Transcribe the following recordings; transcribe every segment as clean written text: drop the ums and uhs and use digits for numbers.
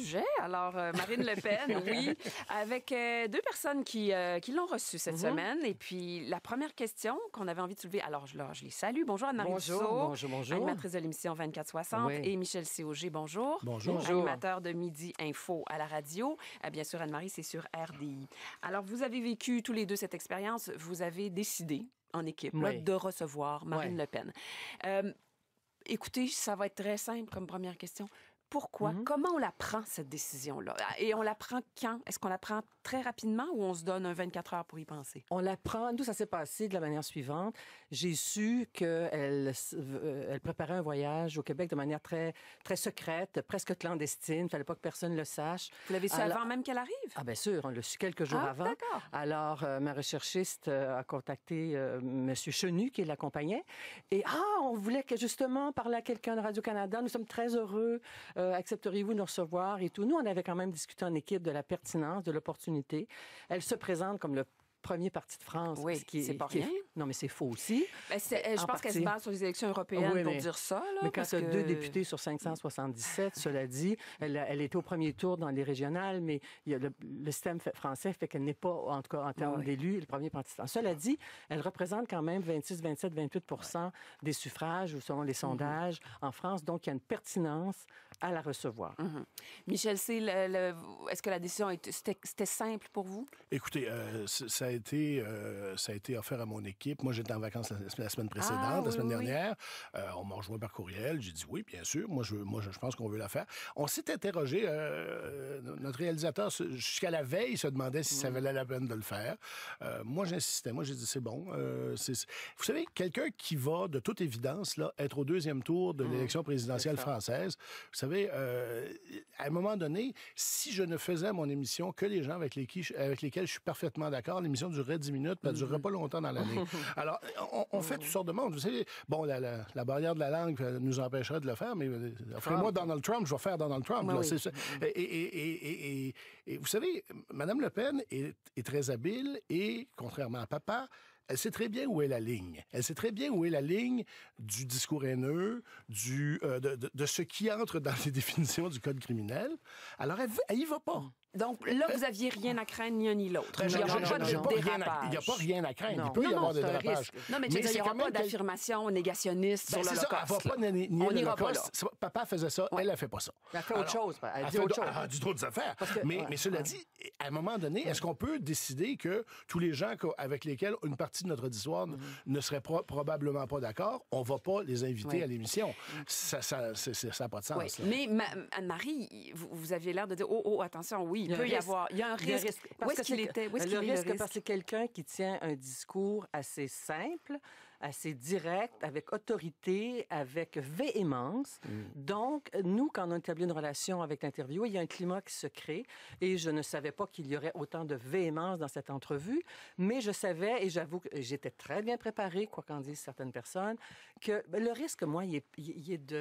sujet. Alors, Marine Le Pen, oui, avec deux personnes qui l'ont reçue cette semaine. Et puis, la première question qu'on avait envie de soulever, alors je les salue. Bonjour Anne-Marie Dussault, animatrice de l'émission 24/60, et Michel Cauger, bonjour. Bonjour. Animateur de Midi Info à la radio. Bien sûr, Anne-Marie, c'est sur RDI. Alors, vous avez vécu tous les deux cette expérience. Vous avez décidé, en équipe, là, de recevoir Marine Le Pen. Écoutez, ça va être très simple comme première question. Pourquoi? Comment on la prend, cette décision-là? Et on la prend quand? Est-ce qu'on la prend très rapidement ou on se donne un 24 heures pour y penser? On la prend. Nous, ça s'est passé de la manière suivante. J'ai su qu'elle préparait un voyage au Québec de manière très, très secrète, presque clandestine. Il fallait pas que personne le sache. Vous l'avez su avant même qu'elle arrive? Ah, bien sûr. On l'a su quelques jours avant. D'accord. Alors, ma recherchiste a contacté Monsieur Chenu, qui l'accompagnait. Et, on voulait que, justement, parler à quelqu'un de Radio-Canada. Nous sommes très heureux. Accepteriez-vous de nous recevoir et tout. Nous, on avait quand même discuté en équipe de la pertinence, de l'opportunité. Elle se présente comme le premier parti de France. Oui, c'est pas rien. Non, mais c'est faux aussi. Je pense qu'elle se base sur les élections européennes pour dire ça. Là, mais quand tu as 2 députés sur 577, cela dit, elle était au premier tour dans les régionales, mais il y a le système français fait qu'elle n'est pas, en tout cas en termes d'élus, le premier parti de France. Cela dit, elle représente quand même 26, 27, 28% des suffrages, selon les sondages, en France. Donc, il y a une pertinence à la recevoir. Michel, est-ce que la décision c'était simple pour vous? Écoutez, ça a été offert à mon équipe. Moi, j'étais en vacances la semaine précédente, la semaine dernière. On m'a rejoint par courriel. J'ai dit oui, bien sûr. Moi, je pense qu'on veut la faire. On s'est interrogé. Notre réalisateur, jusqu'à la veille, se demandait si ça valait la peine de le faire. Moi, j'insistais. Moi, j'ai dit c'est bon. Vous savez, quelqu'un qui va, de toute évidence, là, être au deuxième tour de l'élection présidentielle française, vous savez, à un moment donné, si je ne faisais mon émission que les gens avec lesquels je suis parfaitement d'accord, l'émission durerait 10 minutes, puis elle durerait pas longtemps dans l'année. Alors, on fait toutes sortes de monde. Vous savez, bon, la barrière de la langue nous empêcherait de le faire, mais offrez-moi Donald Trump, je vais faire Donald Trump. Là, c'est ça. Et vous savez, Mme Le Pen est très habile et, contrairement à papa, elle sait très bien où est la ligne. Elle sait très bien où est la ligne du discours haineux, de ce qui entre dans les définitions du code criminel. Alors, elle y va pas. Donc là, vous aviez rien à craindre, ni un ni l'autre. Il n'y aura pas de dérapage. Il n'y a pas rien à craindre. Il peut y avoir des dérapages. Non, mais il n'y aura pas d'affirmation négationniste sur l'Holocauste. Elle va pas nier l'Holocauste. Papa faisait ça, elle a fait pas ça. Elle fait autre chose. Elle dit autre chose. Elle a dit d'autres affaires. Mais cela dit, à un moment donné, est-ce qu'on peut décider que tous les gens avec lesquels une partie de notre auditoire ne serait probablement pas d'accord, on va pas les inviter à l'émission? Ça n'a pas de sens. Mais Anne-Marie, vous aviez l'air de dire, attention, oui, il y a un risque. Où est-ce qu'il était? Le risque, parce que c'est quelqu'un qui tient un discours assez simple, assez direct, avec autorité, avec véhémence. Donc, nous, quand on établit une relation avec l'interview, il y a un climat qui se crée et je ne savais pas qu'il y aurait autant de véhémence dans cette entrevue, mais je savais, et j'avoue que j'étais très bien préparée, quoi qu'en disent certaines personnes, que le risque, moi, il est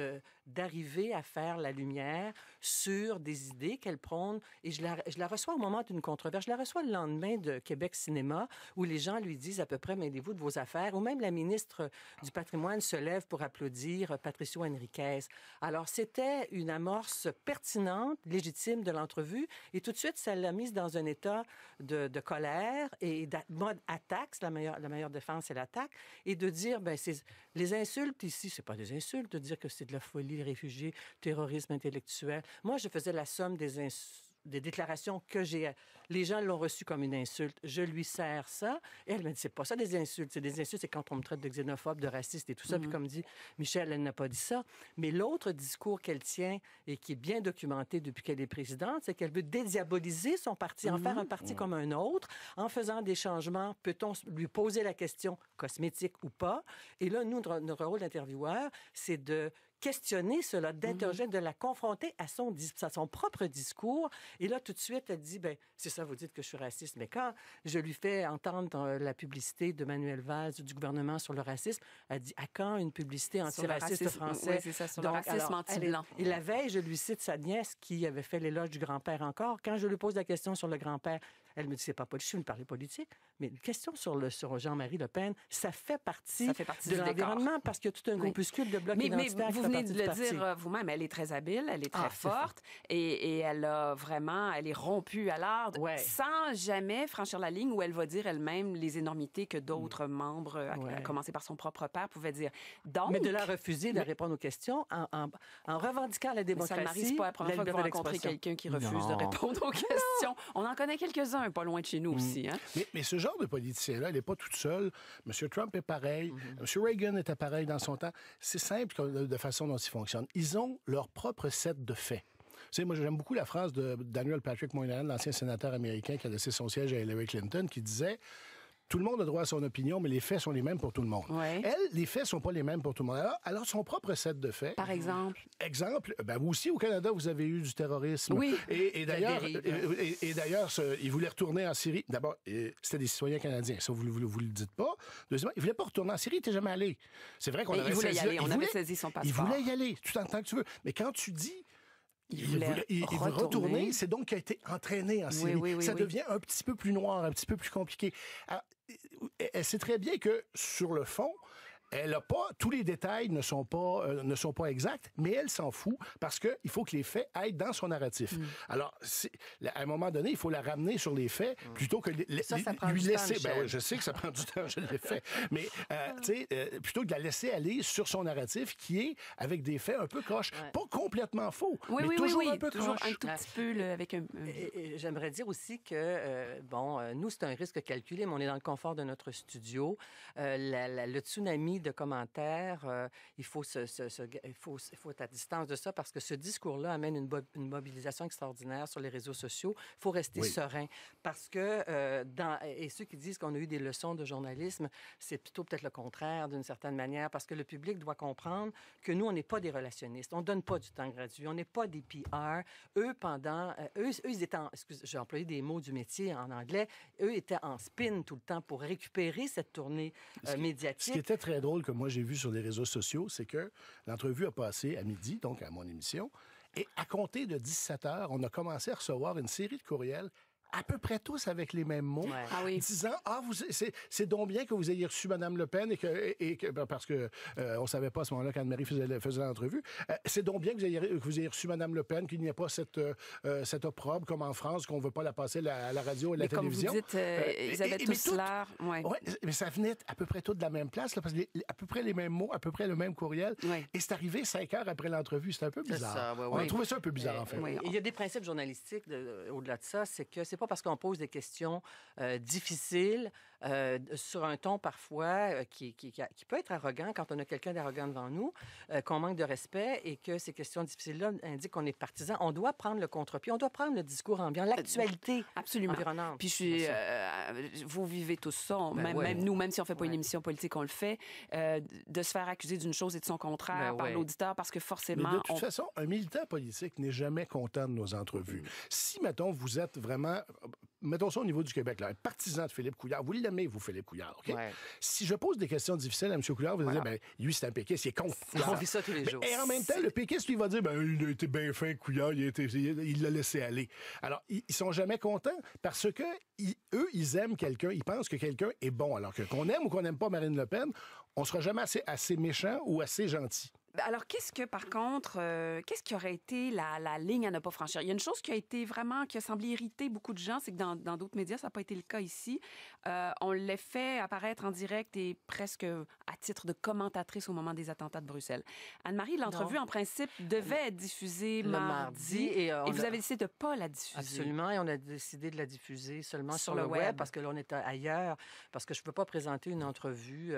d'arriver à faire la lumière sur des idées qu'elle prône, et je la reçois au moment d'une controverse. Je la reçois le lendemain de Québec Cinéma, où les gens lui disent à peu près « mêlez-vous de vos affaires », ou même la ministre du Patrimoine se lève pour applaudir Patricio Henriquez. Alors, c'était une amorce pertinente, légitime de l'entrevue, et tout de suite, ça l'a mise dans un état de colère et de mode attaque. La meilleure défense, c'est l'attaque. Et de dire, les insultes ici, c'est pas des insultes, de dire que c'est de la folie, les réfugiés, terrorisme intellectuel. Moi, je faisais la somme des déclarations que j'ai. Les gens l'ont reçu comme une insulte. Je lui sers ça. Et elle m'a dit, c'est pas ça des insultes. C'est des insultes, c'est quand on me traite de xénophobe, de raciste et tout ça. Puis comme dit Michel, elle n'a pas dit ça. Mais l'autre discours qu'elle tient et qui est bien documenté depuis qu'elle est présidente, c'est qu'elle veut dédiaboliser son parti, en faire un parti comme un autre. En faisant des changements, peut-on lui poser la question cosmétique ou pas? Et là, nous, notre rôle d'intervieweur, c'est de questionner cela, d'interroger, de la confronter à son propre discours. Et là, tout de suite, elle dit, c'est ça, vous dites que je suis raciste. Mais quand je lui fais entendre la publicité de Manuel Valls du gouvernement sur le racisme, elle dit, à quand une publicité antiraciste français? Oui, c'est ça, sur le racisme anti-blanc. Et la veille, je lui cite sa nièce qui avait fait l'éloge du grand-père encore. Quand je lui pose la question sur le grand-père, Elle me dit, c'est pas politique, je suis venue parler politique. Mais une question sur Jean-Marie Le Pen, ça fait partie de l'environnement parce qu'il y a tout un groupuscule de blocs identitaires. Mais vous venez de le dire vous-même, elle est très habile, elle est très forte et elle est rompue à l'art sans jamais franchir la ligne où elle va dire elle-même les énormités que d'autres membres, à commencer par son propre père, pouvaient dire. Donc, mais de la refuser de répondre aux questions en revendiquant la démocratie. Marie, c'est pas la première fois que vous rencontrez quelqu'un qui refuse de répondre aux questions. On en connaît quelques-uns, pas loin de chez nous aussi. Hein? Mais ce genre de politicien-là, il n'est pas tout seul. M. Trump est pareil. M. Reagan était pareil dans son temps. C'est simple de façon dont ils fonctionnent. Ils ont leur propre set de faits. Tu sais, moi, j'aime beaucoup la phrase de Daniel Patrick Moynihan, l'ancien sénateur américain qui a laissé son siège à Hillary Clinton, qui disait... Tout le monde a droit à son opinion, mais les faits sont les mêmes pour tout le monde. Ouais. Elle, les faits sont pas les mêmes pour tout le monde. Alors son propre set de faits... Par exemple? Vous aussi, au Canada, vous avez eu du terrorisme. Oui. Et d'ailleurs, ils voulaient retourner en Syrie. D'abord, c'était des citoyens canadiens. Ça, vous le dites pas. Deuxièmement, ils voulaient pas retourner en Syrie. Ils n'étaient jamais allés. C'est vrai qu'on avait saisi... On avait saisi son passeport. Ils voulaient y aller, tout en tant que tu veux. Mais quand tu dis... Il veut retourner, c'est donc qu'il a été entraîné en Syrie. Ça devient un petit peu plus noir, un petit peu plus compliqué. Alors, elle sait très bien que, sur le fond, elle a pas, tous les détails ne sont pas exacts, mais elle s'en fout parce que il faut que les faits aillent dans son narratif. Alors, à un moment donné, il faut la ramener sur les faits plutôt que ça prend lui du laisser. temps, Je sais que ça prend du temps, je l'ai fait, mais plutôt que de la laisser aller sur son narratif qui est avec des faits un peu croches, pas complètement faux, mais toujours un peu croche. Un tout petit peu avec un. Et j'aimerais dire aussi que nous c'est un risque calculé, mais on est dans le confort de notre studio. Le tsunami de commentaires, il faut être à distance de ça parce que ce discours-là amène une mobilisation extraordinaire sur les réseaux sociaux. Il faut rester serein parce que et ceux qui disent qu'on a eu des leçons de journalisme, c'est plutôt peut-être le contraire d'une certaine manière parce que le public doit comprendre que nous, on n'est pas des relationnistes, on donne pas du temps gratuit, on n'est pas des PR. Eux, ils étaient j'ai employé des mots du métier en anglais, eux étaient en spin tout le temps pour récupérer cette tournée médiatique. Ce qui était très drôle que moi j'ai vu sur les réseaux sociaux, c'est que l'entrevue a passé à midi, donc à mon émission, et à compter de 17 heures, on a commencé à recevoir une série de courriels à peu près tous avec les mêmes mots, disant c'est donc bien que vous ayez reçu Mme Le Pen parce que on savait pas à ce moment-là qu'Anne-Marie faisait l'entrevue. C'est donc bien que vous ayez reçu Mme Le Pen, qu'il n'y ait pas cette opprobre comme en France, qu'on veut pas la passer à la radio et à la télévision. Comme vous dites, ils avaient tous l'air. Mais ça venait à peu près tout de la même place, là, parce que à peu près les mêmes mots, à peu près le même courriel. Et c'est arrivé 5 heures après l'entrevue. C'était un peu bizarre. On a trouvé ça un peu bizarre, en fait. Il y a des principes journalistiques au-delà de ça, c'est que c'est pas parce qu'on pose des questions difficiles sur un ton parfois qui peut être arrogant quand on a quelqu'un d'arrogant devant nous, qu'on manque de respect et que ces questions difficiles-là indiquent qu'on est partisan. On doit prendre le contre-pied, on doit prendre le discours ambiant, l'actualité environnante. Puis vous vivez tout ça, même nous, même si on fait pas une émission politique, on le fait, de se faire accuser d'une chose et de son contraire par l'auditeur parce que forcément... Mais de toute façon, un militant politique n'est jamais content de nos entrevues. Si, mettons, vous êtes vraiment... Mettons ça au niveau du Québec, là, un partisan de Philippe Couillard. Vous l'aimez, vous, Philippe Couillard, OK? Si je pose des questions difficiles à M. Couillard, vous allez dire, lui, c'est un péquiste, il est contre Couillard. On vit ça tous les jours. Et en même temps, le péquiste, lui, va dire, il a été bien fin, Couillard, il l'a laissé aller. Alors, ils sont jamais contents parce que eux, ils aiment quelqu'un, ils pensent que quelqu'un est bon. Alors que qu'on aime ou qu'on n'aime pas Marine Le Pen, on sera jamais assez méchant ou assez gentil. Alors, qu'est-ce qui aurait été la ligne à ne pas franchir? Il y a une chose qui a semblé irriter beaucoup de gens, c'est que dans d'autres médias, ça n'a pas été le cas ici. On l'a fait apparaître en direct et presque à titre de commentatrice au moment des attentats de Bruxelles. Anne-Marie, l'entrevue, en principe, devait être diffusée mardi et vous avez décidé de ne pas la diffuser. Absolument, et on a décidé de la diffuser seulement sur le web parce que là, on était ailleurs, parce que je ne peux pas présenter une entrevue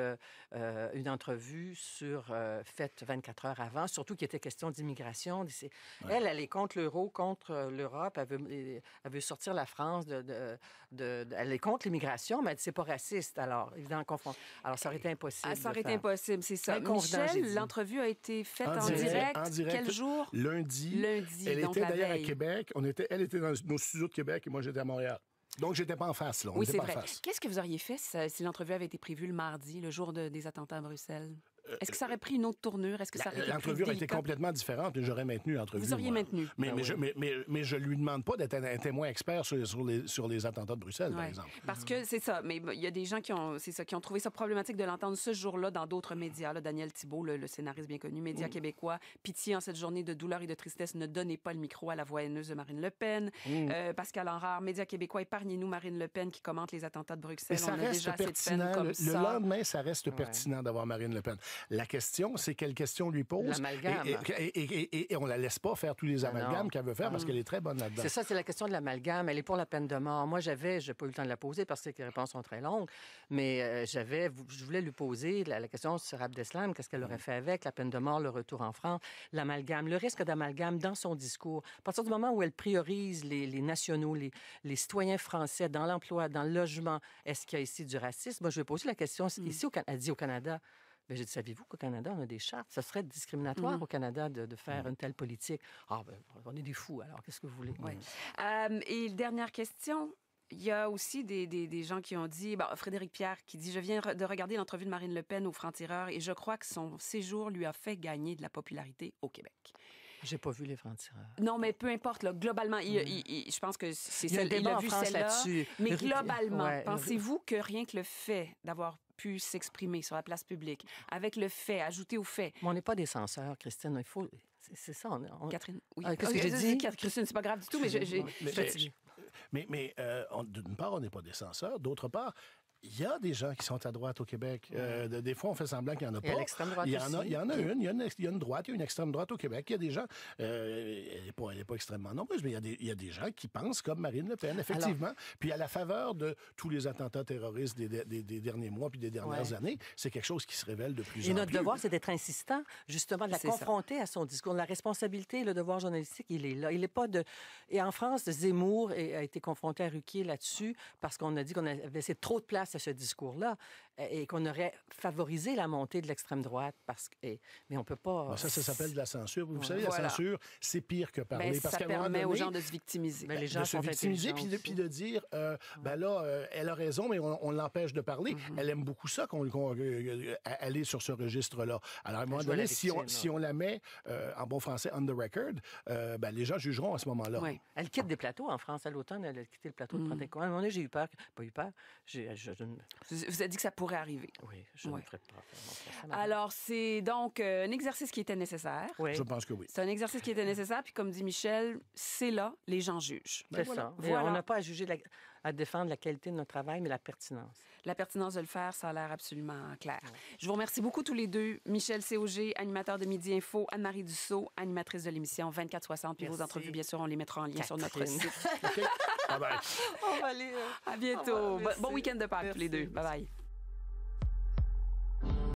sur faite 24 heures avant, surtout qu'il était question d'immigration. Elle est contre l'euro, contre l'Europe. Elle veut sortir la France elle est contre l'immigration, mais elle dit c'est pas raciste. Alors, évidemment, alors ça aurait été impossible. Ça aurait été impossible, c'est ça. Michel, l'entrevue a été faite en direct. Quel jour? Lundi. Elle était d'ailleurs à Québec. Elle était dans nos studios de Québec et moi, j'étais à Montréal. Donc, j'étais pas en face, là. Oui, c'est vrai. Qu'est-ce que vous auriez fait si l'entrevue avait été prévue le mardi, le jour des attentats à Bruxelles? Est-ce que ça aurait pris une autre tournure? Est-ce que ça aurait été L'entrevue aurait été complètement différente et j'aurais maintenu l'entrevue. Vous auriez maintenu. Mais je lui demande pas d'être un témoin expert sur les attentats de Bruxelles, par exemple. Parce que c'est ça. Mais il y a des gens qui ont trouvé ça problématique de l'entendre ce jour-là dans d'autres médias. Là, Daniel Thibault, le scénariste bien connu, média québécois. Pitié en cette journée de douleur et de tristesse, ne donnez pas le micro à la voix haineuse de Marine Le Pen. Pascal Henrard, média québécois, épargnez-nous Marine Le Pen qui commente les attentats de Bruxelles. Ça reste pertinent. Le lendemain, ça reste pertinent d'avoir Marine Le Pen. La question, c'est quelle question lui pose. L'amalgame. Et on la laisse pas faire tous les amalgames qu'elle veut faire parce qu'elle est très bonne là-dedans. C'est ça, c'est la question de l'amalgame. Elle est pour la peine de mort. Moi, j'ai pas eu le temps de la poser parce que les réponses sont très longues, mais je voulais lui poser la question sur Abdeslam, qu'est-ce qu'elle aurait fait avec la peine de mort, le retour en France, l'amalgame, le risque d'amalgame dans son discours. À partir du moment où elle priorise les nationaux, les citoyens français dans l'emploi, dans le logement, est-ce qu'il y a ici du racisme? Moi, je vais poser la question ici, elle dit au Canada. Bien, j'ai dit, saviez-vous qu'au Canada, on a des chartes? Ça serait discriminatoire au Canada de faire une telle politique. Ah, ben, on est des fous, alors qu'est-ce que vous voulez? Et dernière question. Il y a aussi des gens qui ont dit, Frédéric Pierre qui dit, je viens de regarder l'entrevue de Marine Le Pen au Franc-Tireur et je crois que son séjour lui a fait gagner de la popularité au Québec. J'ai pas vu les Francs-Tireurs. Non, mais peu importe. Là, globalement, je pense que c'est celle il a vu celle-là là-dessus. Mais globalement, pensez-vous que rien que le fait d'avoir pu s'exprimer sur la place publique, avec le fait, ajouté au fait... Mais on n'est pas des censeurs, Christine. Il faut... C'est ça. Catherine, oui. Qu'est-ce que j'ai dit? Christine, c'est pas grave du tout, mais j'ai fatigué. Mais d'une part, on n'est pas des censeurs. D'autre part, il y a des gens qui sont à droite au Québec. Des fois, on fait semblant qu'il n'y en a pas. Il y en a une. Il y a une droite, il y a une extrême droite au Québec. Il y a des gens... elle n'est pas extrêmement nombreuse, mais il y a des gens qui pensent comme Marine Le Pen, effectivement. Alors, puis à la faveur de tous les attentats terroristes des derniers mois puis des dernières années, c'est quelque chose qui se révèle de plus en plus. Et notre devoir, c'est d'être insistant, justement, de la confronter à son discours. La responsabilité, le devoir journalistique, il est là. Il n'est pas de... Et en France, Zemmour a été confronté à Ruquier là-dessus parce qu'on a dit qu'on avait laissé trop de place à ce discours-là et qu'on aurait favorisé la montée de l'extrême droite. Mais on peut pas... Ça s'appelle de la censure. Vous savez, la censure, c'est pire que parler. Parce ça permet aux gens de se victimiser. Les gens de se victimiser puis de dire, elle a raison, mais on l'empêche de parler. Elle aime beaucoup ça, aller sur ce registre-là. Alors, à un moment donné, si on la met, en bon français, on the record, les gens jugeront à ce moment-là. Oui. Elle quitte des plateaux en France. À l'automne, elle a quitté le plateau de Printemps. À un moment donné, j'ai eu peur. Pas eu peur. Vous avez dit que ça pourrait arriver. Oui, je ne ferai pas. Alors, c'est donc un exercice qui était nécessaire. Oui. Je pense que oui. C'est un exercice qui était nécessaire. Puis, comme dit Michel, c'est là, les gens jugent. C'est ça. On n'a pas à juger, à défendre la qualité de notre travail, mais la pertinence. La pertinence de le faire, ça a l'air absolument clair. Ouais. Je vous remercie beaucoup tous les deux. Michel Cauger, animateur de Midi Info, Anne-Marie Dussault, animatrice de l'émission 24/60. Puis vos entrevues, bien sûr, on les mettra en lien sur notre site. OK. Bye-bye. On va aller... À bientôt. Bon week-end de Pâques tous les deux. Bye-bye.